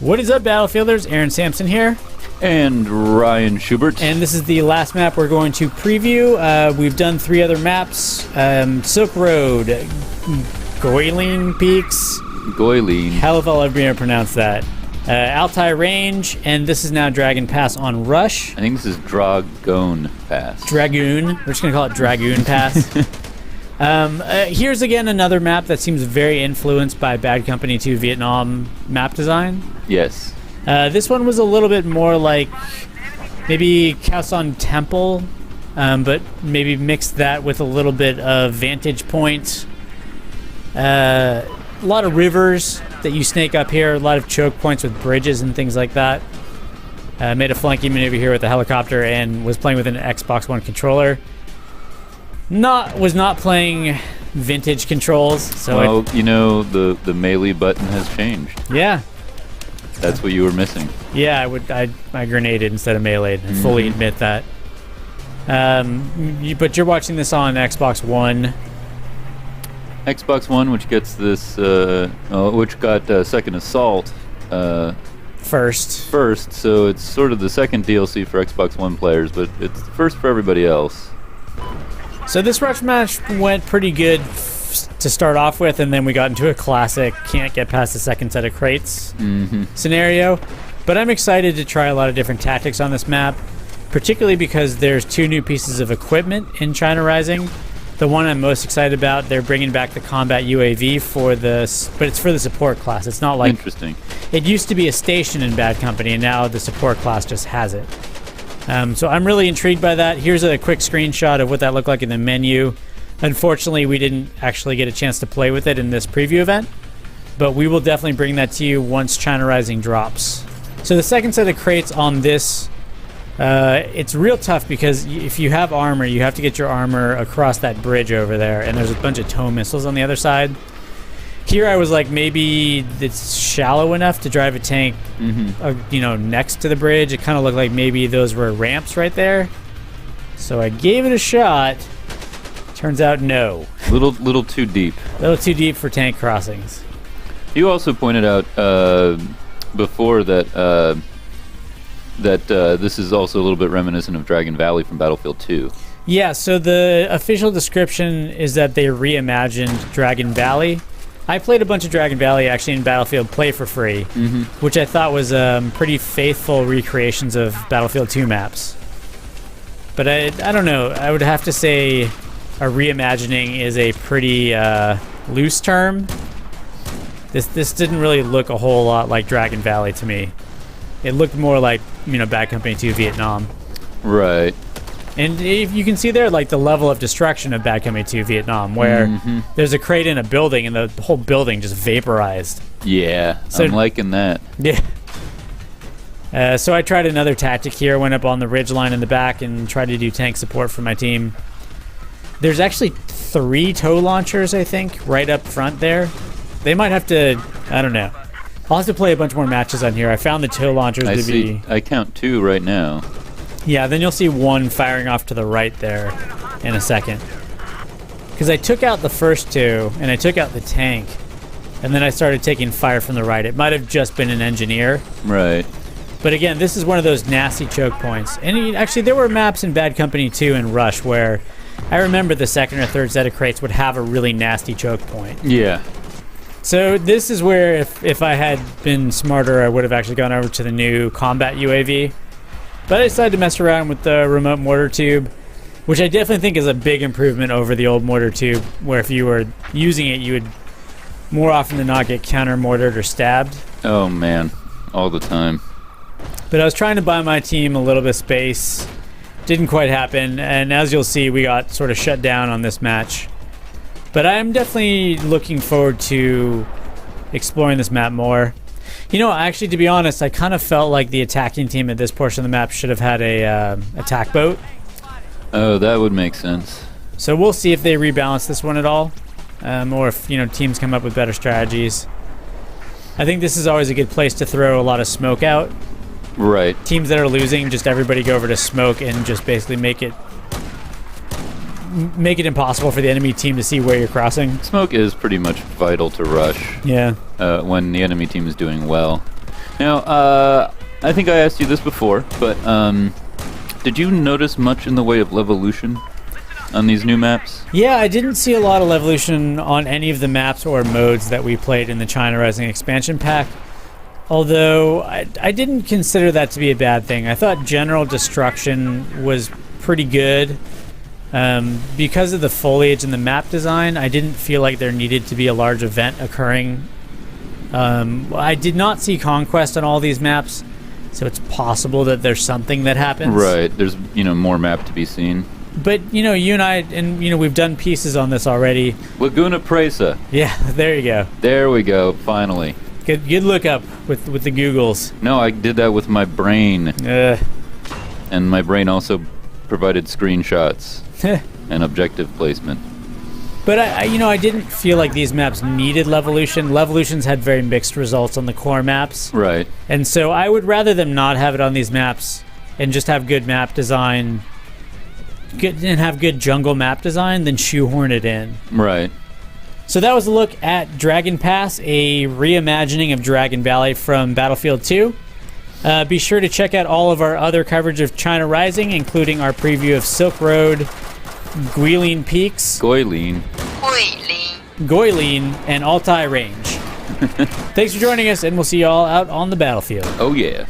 What is up, Battlefielders? Aaron Sampson here. And Ryan Schubert. And this is the last map we're going to preview. We've done 3 other maps. Silk Road, Goiling Peaks. Goiling. Hell if I'll ever be able to pronounce that. Altai Range, and this is now Dragon Pass on Rush. I think this is Dragoon Pass. Dragoon. We're just going to call it Dragoon Pass. Here's again another map that seems very influenced by Bad Company 2 Vietnam map design. Yes. This one was a little bit more like maybe Khaosan Temple, but maybe mixed that with a little bit of Vantage Point. A lot of rivers that you snake up here, a lot of choke points with bridges and things like that. Made a flanking maneuver here with the helicopter and was playing with an Xbox One controller. Was not playing vintage controls. So well, you know, the melee button has changed. Yeah. That's what you were missing. Yeah, I grenaded instead of meleeed. I fully admit that. But you're watching this on Xbox One. Xbox One, which gets this, which got Second Assault first. So it's sort of the second DLC for Xbox One players, but it's the first for everybody else. So this rush match went pretty good to start off with, and then we got into a classic can't get past the second set of crates scenario. But I'm excited to try a lot of different tactics on this map, particularly because there's 2 new pieces of equipment in China Rising. The one I'm most excited about, they're bringing back the combat UAV but it's for the support class. It's not like... Interesting. It used to be a station in Bad Company, and now the support class just has it. So I'm really intrigued by that. Here's a quick screenshot of what that looked like in the menu. Unfortunately, we didn't actually get a chance to play with it in this preview event, but we will definitely bring that to you once China Rising drops. So the second set of crates on this, it's real tough because if you have armor, you have to get your armor across that bridge over there, and there's a bunch of tow missiles on the other side. Here I was like, maybe it's shallow enough to drive a tank next to the bridge. It kind of looked like maybe those were ramps right there. So I gave it a shot. Turns out no. Little too deep. A little too deep for tank crossings. You also pointed out before that this is also a little bit reminiscent of Dragon Valley from Battlefield 2. Yeah, so the official description is that they reimagined Dragon Valley. I played a bunch of Dragon Valley actually in Battlefield Play for free, which I thought was pretty faithful recreations of Battlefield 2 maps. But I don't know. I would have to say a reimagining is a pretty loose term. This didn't really look a whole lot like Dragon Valley to me. It looked more like, Bad Company 2 Vietnam. Right. And if you can see there, like, the level of destruction of Bad Company 2 Vietnam, where there's a crate in a building and the whole building just vaporized. Yeah, so, I'm liking that. Yeah. So I tried another tactic here, went up on the ridge line in the back and tried to do tank support for my team. There's actually 3 tow launchers, I think, right up front there. They might have to, I don't know. I'll have to play a bunch more matches on here. I found the tow launchers I count 2 right now. Yeah, then you'll see 1 firing off to the right there in a second. Because I took out the first 2, and I took out the tank, and then I started taking fire from the right. It might have just been an engineer. Right. But again, this is one of those nasty choke points. And actually, there were maps in Bad Company 2 and Rush where I remember the second or third set of crates would have a really nasty choke point. Yeah. So this is where, if I had been smarter, I would have actually gone over to the new combat UAV. But I decided to mess around with the remote mortar tube, which I definitely think is a big improvement over the old mortar tube, where if you were using it, you would more often than not get counter-mortared or stabbed. Oh, man. All the time. But I was trying to buy my team a little bit of space. Didn't quite happen, and as you'll see, we got sort of shut down on this match. But I'm definitely looking forward to exploring this map more. Actually, to be honest, I kind of felt like the attacking team at this portion of the map should have had a attack boat. Oh, that would make sense. So we'll see if they rebalance this one at all, or if teams come up with better strategies. I think this is always a good place to throw a lot of smoke out. Right. Teams that are losing, just everybody go over to smoke and just basically make it impossible for the enemy team to see where you're crossing. Smoke is pretty much vital to Rush. Yeah. When the enemy team is doing well. Now, I think I asked you this before, but did you notice much in the way of levolution on these new maps? Yeah, I didn't see a lot of levolution on any of the maps or modes that we played in the China Rising expansion pack. Although, I didn't consider that to be a bad thing. I thought general destruction was pretty good. Because of the foliage and the map design, I didn't feel like there needed to be a large event occurring. I did not see Conquest on all these maps, so it's possible that there's something that happens. Right, there's, more map to be seen. But, you and I, and, we've done pieces on this already. Laguna Presa. Yeah, there you go. There we go, finally. Good look up with the Googles. No, I did that with my brain. And my brain also provided screenshots and objective placement. But I didn't feel like these maps needed levolution. Levolutions had very mixed results on the core maps. Right. And so I would rather them not have it on these maps and just have good map design and have good jungle map design than shoehorn it in. Right. So that was a look at Dragon Pass, a reimagining of Dragon Valley from Battlefield 2. Be sure to check out all of our other coverage of China Rising, including our preview of Silk Road, Guilin Peaks, Guilin, and Altai Range. Thanks for joining us, and we'll see you all out on the battlefield. Oh yeah.